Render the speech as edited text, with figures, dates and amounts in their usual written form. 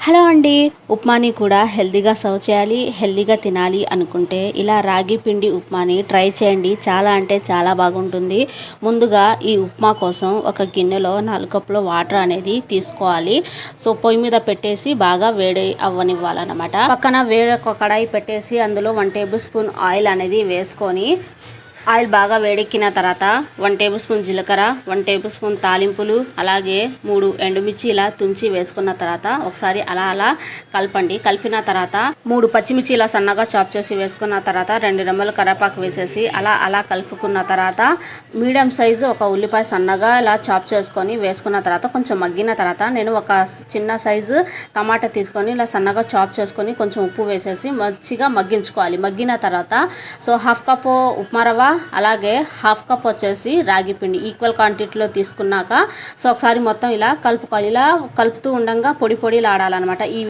Hello అండి. ఉప్మాని కూడా హెల్తీగా సర్వ్ చేయాలి, హెల్తీగా తినాలి అనుకుంటే ఇలా రాగి పిండి ఉప్మాని ట్రై చేయండి. చాలా అంటే చాలా బాగుంటుంది. ముందుగా ఈ ఉప్మా కోసం ఒక గిన్నెలో 4 కప్పుల వాటర్ అనేది తీసుకోవాలి. సో పొయ్యి మీద పెట్టేసి బాగా వేడి అవ్వనివ్వాలన్నమాట. పక్కన వేరొక కడాయి పెట్టేసి అందులో 1 టేబుల్ స్పూన్ ఆయిల్ అనేది వేసుకొని ఆయిల్ బాగా వేడెక్కిన తర్వాత 1 టేబుల్ స్పూన్ జీలకర్ర, 1 టేబుల్ స్పూన్ తాలింపులు, అలాగే 3 ఎండుమిర్చి ఇలా తుంచి వేసుకున్న తర్వాత ఒకసారి అలా కలపండి. కలిపిన తర్వాత 3 పచ్చిమిర్చి ఇలా సన్నగా చాప్ చేసి వేసుకున్న తర్వాత 2 రెమ్మలు కరివేపాకు వేసేసి అలా కలుపుకున్న తర్వాత మీడియం సైజు ఒక ఉల్లిపాయ సన్నగా ఇలా చాప్ చేసుకొని వేసుకున్న తర్వాత కొంచెం మగ్గిన తర్వాత నేను ఒక చిన్న సైజు టమాటా తీసుకొని ఇలా సన్నగా చాప్ చేసుకొని కొంచెం ఉప్పు వేసేసి మంచిగా మగ్గించుకోవాలి. మగ్గిన తర్వాత సో 1/2 కప్పు ఉప్మా రవ్వ, అలాగే 1/2 కప్ వచ్చేసి రాగి పిండి ఈక్వల్ క్వాంటిటీలో తీసుకున్నాక సో ఒకసారి మొత్తం ఇలా కలుపుకోవాలి. ఇలా కలుపుతూ ఉండగా పొడి పొడిలాడాలన్నమాట. ఈ